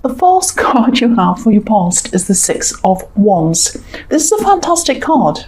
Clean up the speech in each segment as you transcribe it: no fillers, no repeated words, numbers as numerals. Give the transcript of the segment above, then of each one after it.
The first card you have for your past is the Six of Wands. This is a fantastic card.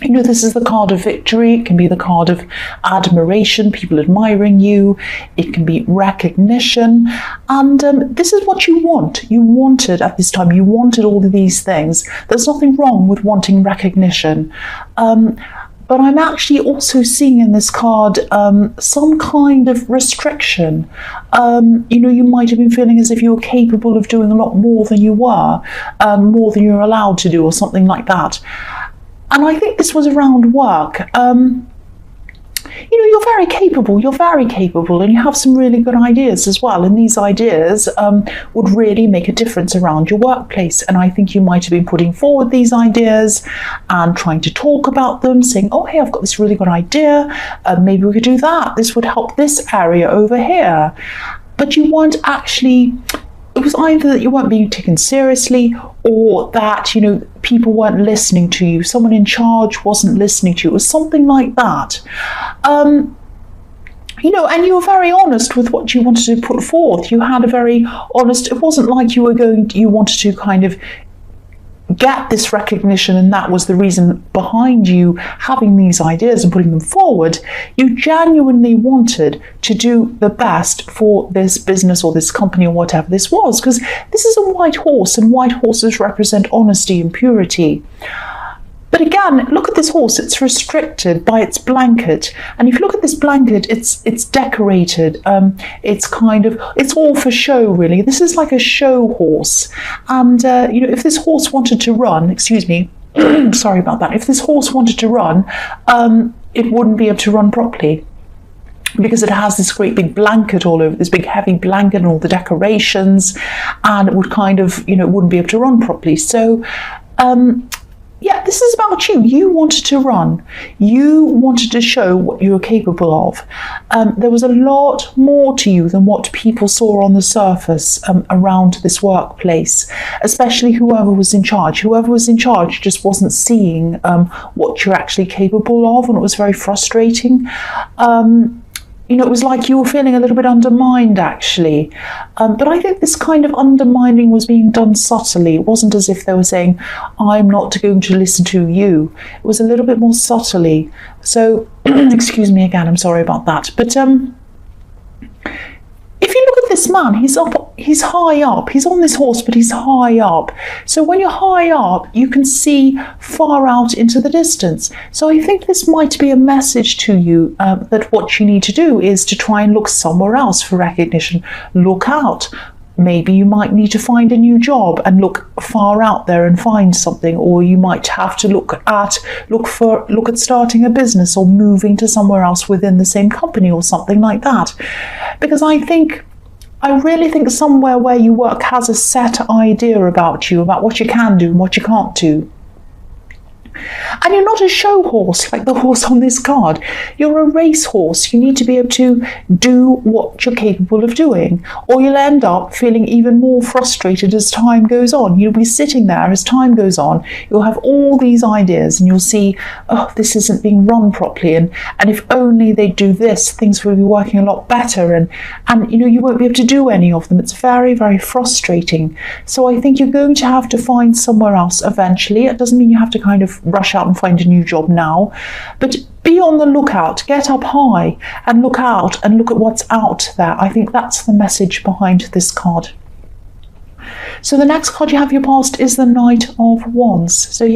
This is the card of victory. It can be the card of admiration, people admiring you. It can be recognition. And this is what you want. You wanted at this time, you wanted all of these things. There's nothing wrong with wanting recognition. But I'm actually also seeing in this card some kind of restriction. You might have been feeling as if you were capable of doing a lot more than you were, more than you're allowed to do, or something like that. And I think this was around work. You're very capable, and you have some really good ideas as well. And these ideas would really make a difference around your workplace. And I think you might have been putting forward these ideas and trying to talk about them, saying, oh, hey, I've got this really good idea. Maybe we could do that. This would help this area over here. But you weren't actually... It was either that you weren't being taken seriously, or that, people weren't listening to you. Someone in charge wasn't listening to you. It was something like that. And you were very honest with what you wanted to put forth. You had a very honest, it wasn't like you wanted to kind of get this recognition, and that was the reason behind you having these ideas and putting them forward. You genuinely wanted to do the best for this business or this company or whatever this was, because this is a white horse, and white horses represent honesty and purity. But again, look at this horse. It's restricted by its blanket. And if you look at this blanket, it's decorated. It's all for show, really. This is like a show horse. And, if this horse wanted to run, sorry about that. If this horse wanted to run, it wouldn't be able to run properly, because it has this great big blanket all over, this big heavy blanket and all the decorations, and it would it wouldn't be able to run properly. So, this is about you. You wanted to run. You wanted to show what you were capable of. There was a lot more to you than what people saw on the surface around this workplace, especially whoever was in charge. Whoever was in charge just wasn't seeing what you're actually capable of, and it was very frustrating. It was like you were feeling a little bit undermined, actually. But I think this kind of undermining was being done subtly. It wasn't as if they were saying, I'm not going to listen to you. It was a little bit more subtly. So, excuse me again, I'm sorry about that. But if you look at this man, he's high up. He's on this horse, but he's high up. So when you're high up, you can see far out into the distance. So I think this might be a message to you that what you need to do is to try and look somewhere else for recognition. Look out. Maybe you might need to find a new job and look far out there and find something, or you might have to look at starting a business or moving to somewhere else within the same company or something like that. Because I really think somewhere where you work has a set idea about you, about what you can do and what you can't do. And you're not a show horse like the horse on this card. You're a race horse. You need to be able to do what you're capable of doing, or you'll end up feeling even more frustrated as time goes on. You'll be sitting there as time goes on. You'll have all these ideas and you'll see, oh, this isn't being run properly. And if only they do this, things will be working a lot better. And you won't be able to do any of them. It's very, very frustrating. So I think you're going to have to find somewhere else eventually. It doesn't mean you have to kind of rush out and find a new job now, but be on the lookout. Get up high and look out and look at what's out there. I think that's the message behind this card. So the next card you have your past is the Knight of Wands. So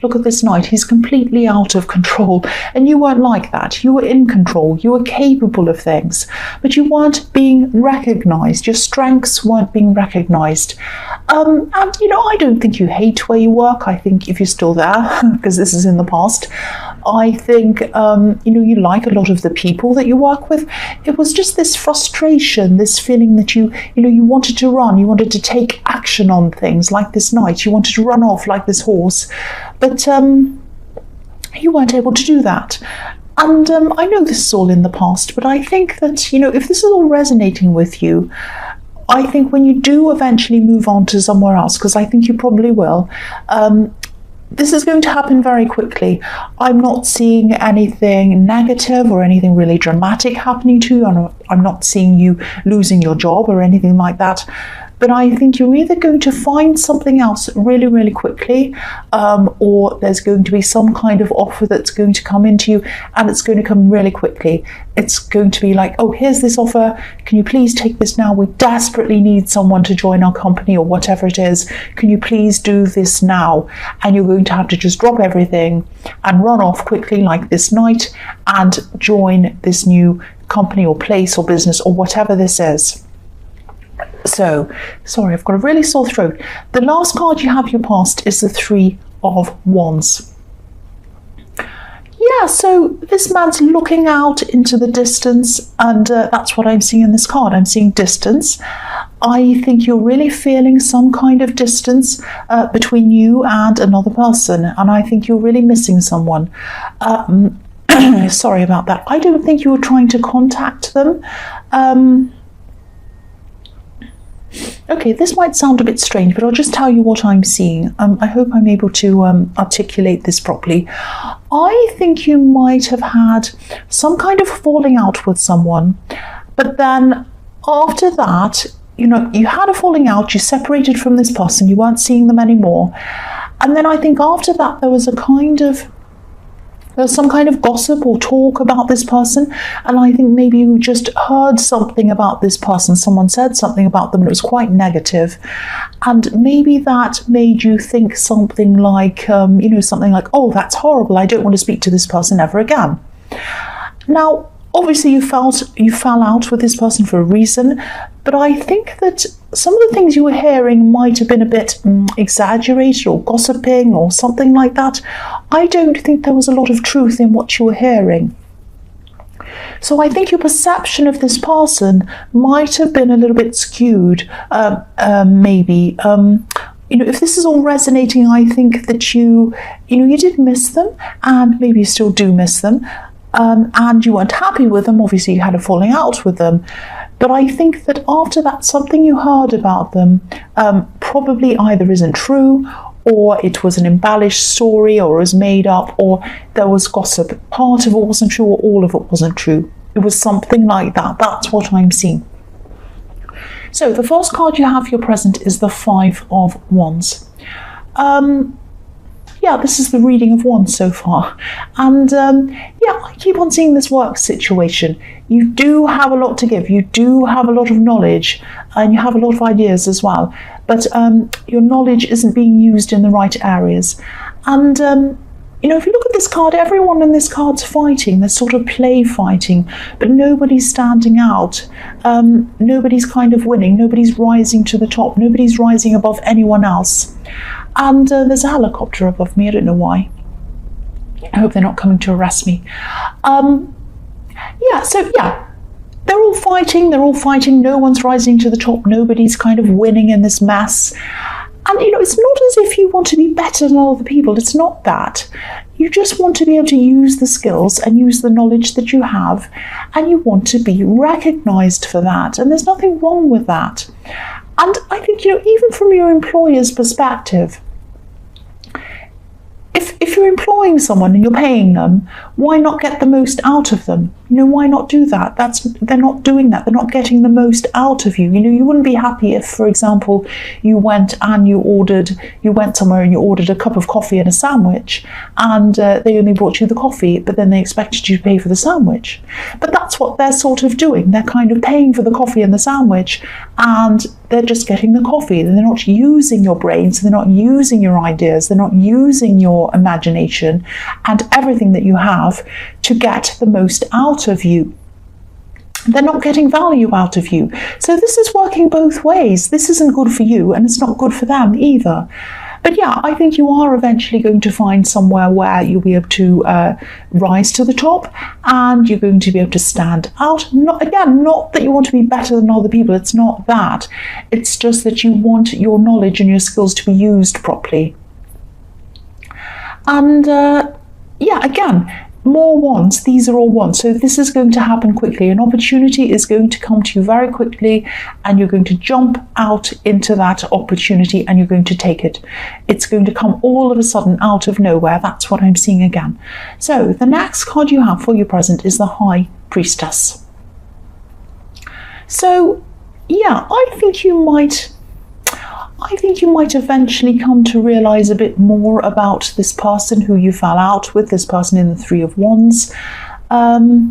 look at this knight. He's completely out of control. And you weren't like that. You were in control. You were capable of things. But you weren't being recognised. Your strengths weren't being recognised. And, I don't think you hate where you work. I think if you're still there, because this is in the past, I think, you like a lot of the people that you work with. It was just this frustration, this feeling that you wanted to run. You wanted to take action on things like this knight. You wanted to run off like this horse. But you weren't able to do that. And I know this is all in the past, but I think that, if this is all resonating with you, I think when you do eventually move on to somewhere else, because I think you probably will, this is going to happen very quickly. I'm not seeing anything negative or anything really dramatic happening to you. I'm not seeing you losing your job or anything like that. But I think you're either going to find something else really, really quickly, or there's going to be some kind of offer that's going to come into you, and it's going to come really quickly. It's going to be like, oh, here's this offer. Can you please take this now? We desperately need someone to join our company, or whatever it is. Can you please do this now? And you're going to have to just drop everything and run off quickly like this night and join this new company or place or business or whatever this is. So, sorry, I've got a really sore throat. The last card you have your past is the Three of Wands. Yeah, so this man's looking out into the distance, and that's what I'm seeing in this card. I'm seeing distance. I think you're really feeling some kind of distance between you and another person, and I think you're really missing someone. Sorry about that. I don't think you were trying to contact them. Okay, this might sound a bit strange, but I'll just tell you what I'm seeing. I hope I'm able to articulate this properly. I think you might have had some kind of falling out with someone, but then after that, you know, you had a falling out, you separated from this person, you weren't seeing them anymore. And then I think after that, there was some kind of gossip or talk about this person, and I think maybe you just heard something about this person. Someone said something about them and it was quite negative, and maybe that made you think something like, something like, oh, that's horrible, I don't want to speak to this person ever again. Now, obviously you fell out with this person for a reason, but I think that some of the things you were hearing might have been a bit exaggerated or gossiping or something like that. I don't think there was a lot of truth in what you were hearing. So I think your perception of this person might have been a little bit skewed, maybe. If this is all resonating, I think that you did miss them, and maybe you still do miss them. And you weren't happy with them. Obviously you had a falling out with them, but I think that after that, something you heard about them probably either isn't true, or it was an embellished story, or it was made up, or there was gossip. Part of it wasn't true, or all of it wasn't true. It was something like that. That's what I'm seeing. So the first card you have your present is the Five of Wands. Yeah, this is the reading of Wands so far. And I keep on seeing this work situation. You do have a lot to give. You do have a lot of knowledge, and you have a lot of ideas as well. But your knowledge isn't being used in the right areas. And, if you look at this card, everyone in this card's fighting. They're sort of play fighting, but nobody's standing out. Nobody's kind of winning. Nobody's rising to the top. Nobody's rising above anyone else. And there's a helicopter above me. I don't know why. I hope they're not coming to arrest me. They're all fighting. No one's rising to the top. Nobody's kind of winning in this mess. And, it's not as if you want to be better than other people. It's not that. You just want to be able to use the skills and use the knowledge that you have, and you want to be recognised for that. And there's nothing wrong with that. And I think, even from your employer's perspective, if you're employing someone and you're paying them, why not get the most out of them? Why not do that? They're not doing that. They're not getting the most out of you. You wouldn't be happy if, for example, you went somewhere and you ordered a cup of coffee and a sandwich, and they only brought you the coffee, but then they expected you to pay for the sandwich. But that's what they're sort of doing. They're kind of paying for the coffee and the sandwich, and they're just getting the coffee. They're not using your brains. They're not using your ideas. They're not using your imagination and everything that you have to get the most out of you. They're not getting value out of you. So this is working both ways. This isn't good for you, and it's not good for them either. But yeah, I think you are eventually going to find somewhere where you'll be able to rise to the top, and you're going to be able to stand out. Not that you want to be better than other people. It's not that. It's just that you want your knowledge and your skills to be used properly. And again, more ones. These are all ones. So this is going to happen quickly. An opportunity is going to come to you very quickly, and you're going to jump out into that opportunity and you're going to take it. It's going to come all of a sudden out of nowhere. That's what I'm seeing again. So the next card you have for your present is the High Priestess. So yeah, I think you might eventually come to realize a bit more about this person who you fell out with, this person in the Three of Wands. I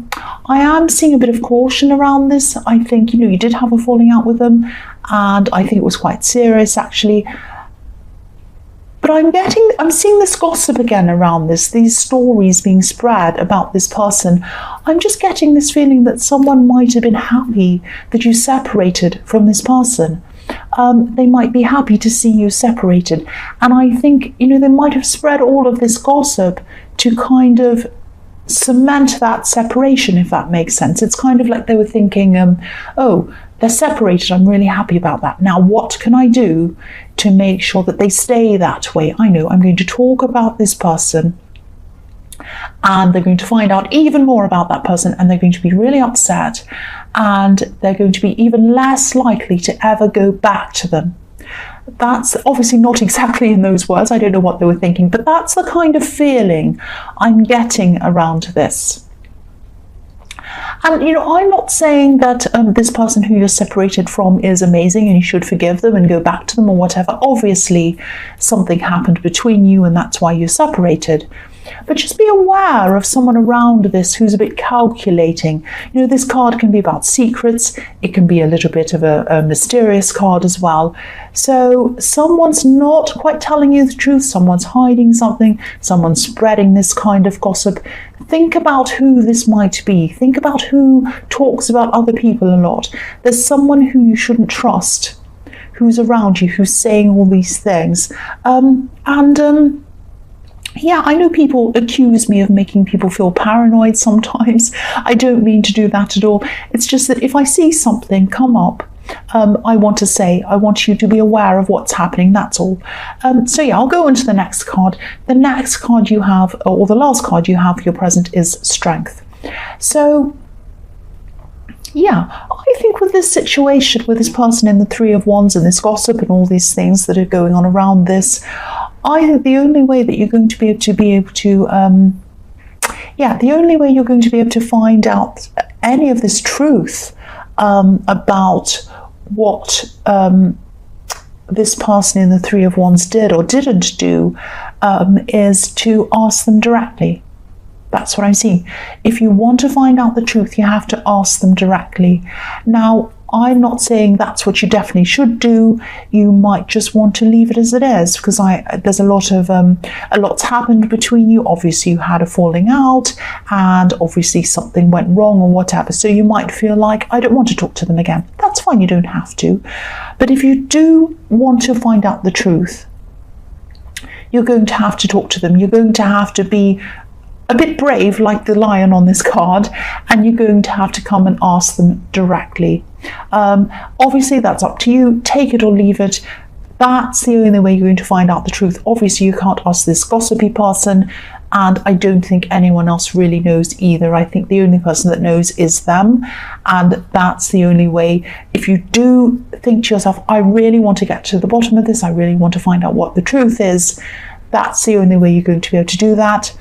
am seeing a bit of caution around this. I think, you did have a falling out with them, and I think it was quite serious actually. But I'm seeing this gossip again around this, these stories being spread about this person. I'm just getting this feeling that someone might have been happy that you separated from this person. They might be happy to see you separated. And I think, they might have spread all of this gossip to kind of cement that separation, if that makes sense. It's kind of like they were thinking, oh, they're separated. I'm really happy about that. Now, what can I do to make sure that they stay that way? I know I'm going to talk about this person, and they're going to find out even more about that person, and they're going to be really upset, and they're going to be even less likely to ever go back to them. That's obviously not exactly in those words. I don't know what they were thinking, but that's the kind of feeling I'm getting around this. And, I'm not saying that this person who you're separated from is amazing and you should forgive them and go back to them or whatever. Obviously, something happened between you and that's why you're separated. But just be aware of someone around this who's a bit calculating. This card can be about secrets. It can be a little bit of a mysterious card as well. So someone's not quite telling you the truth. Someone's hiding something. Someone's spreading this kind of gossip. Think about who this might be. Think about who talks about other people a lot. There's someone who you shouldn't trust, who's around you, who's saying all these things. Yeah, I know people accuse me of making people feel paranoid sometimes. I don't mean to do that at all. It's just that if I see something come up, I want you to be aware of what's happening, that's all. So yeah, I'll go on to the next card. The next card you have, or the last card you have for your present, is Strength. So yeah, I think with this situation, with this person in the Three of Wands and this gossip and all these things that are going on around this, I think the only way that you're going to be able to the only way you're going to be able to find out any of this truth about what this person in the Three of Wands did or didn't do is to ask them directly. That's what I'm seeing. If you want to find out the truth, you have to ask them directly. Now, I'm not saying that's what you definitely should do. You might just want to leave it as it is, because there's a lot's happened between you. Obviously, you had a falling out, and obviously something went wrong or whatever. So you might feel like, I don't want to talk to them again. That's fine. You don't have to. But if you do want to find out the truth, you're going to have to talk to them. You're going to have to be a bit brave, like the lion on this card, and you're going to have to come and ask them directly. Obviously, that's up to you. Take it or leave it. That's the only way you're going to find out the truth. Obviously, you can't ask this gossipy person, and I don't think anyone else really knows either. I think the only person that knows is them, and that's the only way. If you do think to yourself, I really want to get to the bottom of this, I really want to find out what the truth is, that's the only way you're going to be able to do that.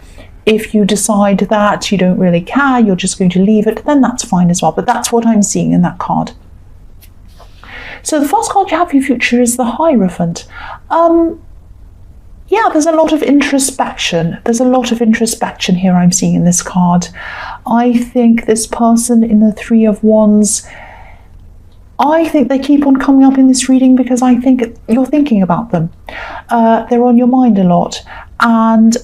If you decide that you don't really care, you're just going to leave it, then that's fine as well. But that's what I'm seeing in that card. So the first card you have for your future is the Hierophant. Yeah, there's a lot of introspection. There's a lot of introspection here I'm seeing in this card. I think this person in the Three of Wands, I think they keep on coming up in this reading because I think you're thinking about them. They're on your mind a lot. And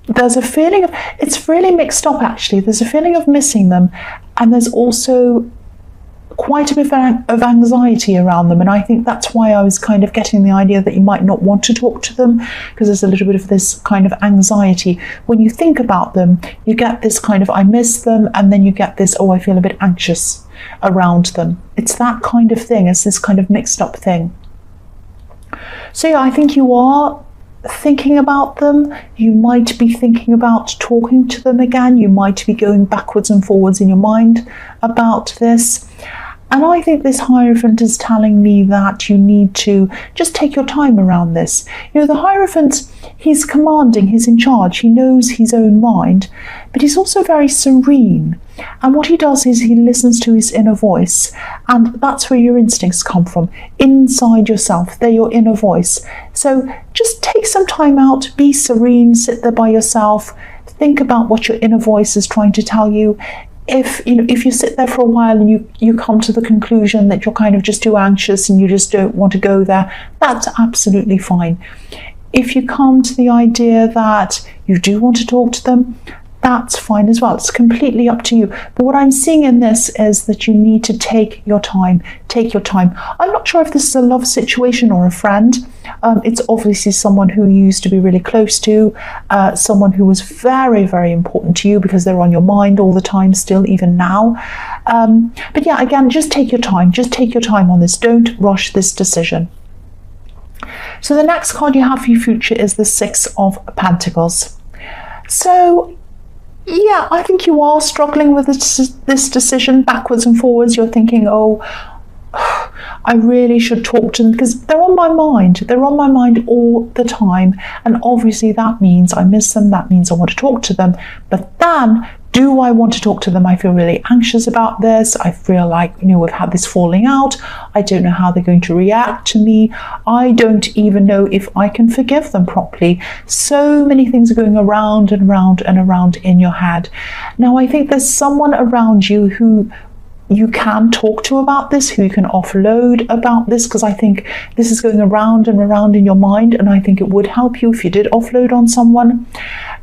there's a feeling of, it's really mixed up actually. There's a feeling of missing them, and there's also quite a bit of anxiety around them, and I think that's why I was kind of getting the idea that you might not want to talk to them, because there's a little bit of this kind of anxiety. When you think about them, you get this kind of, I miss them, and then you get this, oh, I feel a bit anxious around them. It's that kind of thing. It's this kind of mixed up thing. So yeah, I think you are thinking about them. You might be thinking about talking to them again. You might be going backwards and forwards in your mind about this. And I think this Hierophant is telling me that you need to just take your time around this. You know, the Hierophant, he's commanding, he's in charge, he knows his own mind, but he's also very serene. And what he does is he listens to his inner voice. And that's where your instincts come from, inside yourself. They're your inner voice. So just take some time out, be serene, sit there by yourself, think about what your inner voice is trying to tell you. If you sit there for a while and you come to the conclusion that you're kind of just too anxious and you just don't want to go there, that's absolutely fine. If you come to the idea that you do want to talk to them, that's fine as well. It's completely up to you. But what I'm seeing in this is that you need to take your time. Take your time. I'm not sure if this is a love situation or a friend. It's obviously someone who you used to be really close to, someone who was very, very important to you because they're on your mind all the time still, even now. But yeah, again, just take your time. Just take your time on this. Don't rush this decision. So the next card you have for your future is the Six of Pentacles. So yeah, I think you are struggling with this decision backwards and forwards. You're thinking, oh, I really should talk to them because they're on my mind. They're on my mind all the time. And obviously that means I miss them. That means I want to talk to them. But then, do I want to talk to them? I feel really anxious about this. I feel like, we've had this falling out. I don't know how they're going to react to me. I don't even know if I can forgive them properly. So many things are going around and around and around in your head. Now, I think there's someone around you who you can talk to about this, who you can offload about this, because I think this is going around and around in your mind, and I think it would help you if you did offload on someone.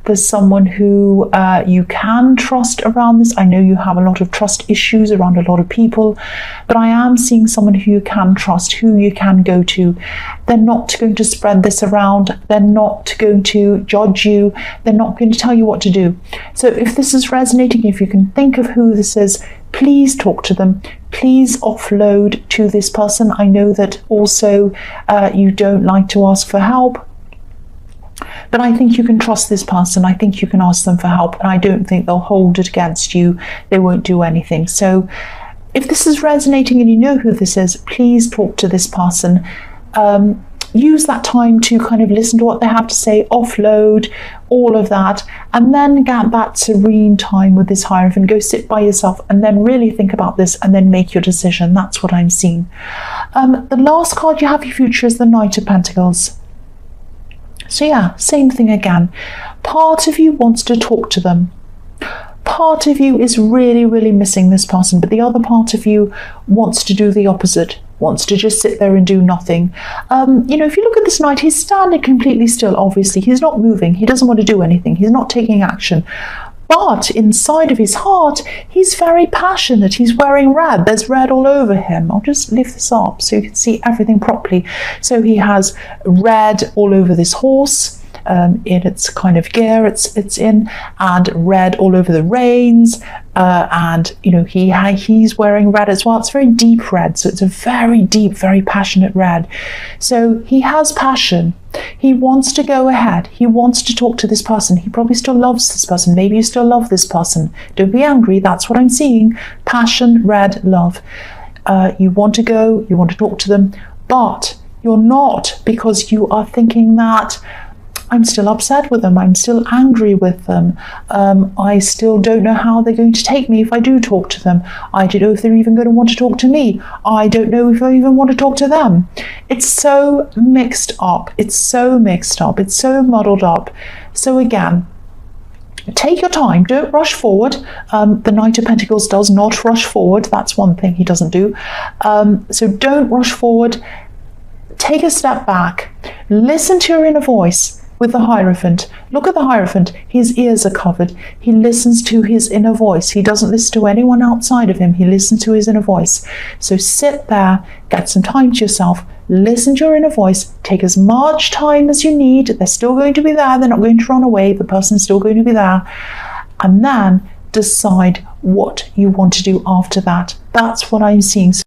There's someone who you can trust around this. I know you have a lot of trust issues around a lot of people, but I am seeing someone who you can trust, who you can go to. They're not going to spread this around. They're not going to judge you. They're not going to tell you what to do. So if this is resonating, if you can think of who this is, please talk to them. Please offload to this person. I know that also you don't like to ask for help, but I think you can trust this person. I think you can ask them for help, and I don't think they'll hold it against you. They won't do anything. So if this is resonating and you know who this is, please talk to this person. Use that time to kind of listen to what they have to say, offload all of that, and then get that serene time with this Hierophant. Go sit by yourself and then really think about this and then make your decision. That's what I'm seeing. The last card you have for your future is the Knight of Pentacles. So yeah, same thing again. Part of you wants to talk to them. Part of you is really, really missing this person, but the other part of you wants to do the opposite, wants to just sit there and do nothing. If you look at this Knight, he's standing completely still, obviously. He's not moving. He doesn't want to do anything. He's not taking action. But inside of his heart, he's very passionate. He's wearing red. There's red all over him. I'll just lift this up so you can see everything properly. So he has red all over this horse. In its kind of gear it's in, and red all over the reins, and he's wearing red as well. It's very deep red, so it's a very deep, very passionate red. So he has passion. He wants to go ahead. He wants to talk to this person. He probably still loves this person. Maybe you still love this person. Don't be angry. That's what I'm seeing. Passion, red, love. You want to go, you want to talk to them, but you're not, because you are thinking that I'm still upset with them. I'm still angry with them. I still don't know how they're going to take me if I do talk to them. I don't know if they're even going to want to talk to me. I don't know if I even want to talk to them. It's so mixed up. It's so mixed up. It's so muddled up. So again, take your time. Don't rush forward. The Knight of Pentacles does not rush forward. That's one thing he doesn't do. So don't rush forward. Take a step back. Listen to your inner voice. With the Hierophant, look at the Hierophant. His ears are covered. He listens to his inner voice. He doesn't listen to anyone outside of him. He listens to his inner voice. So sit there, get some time to yourself, listen to your inner voice, take as much time as you need. They're still going to be there. They're not going to run away. The person's still going to be there. And then decide what you want to do after that. That's what I'm seeing.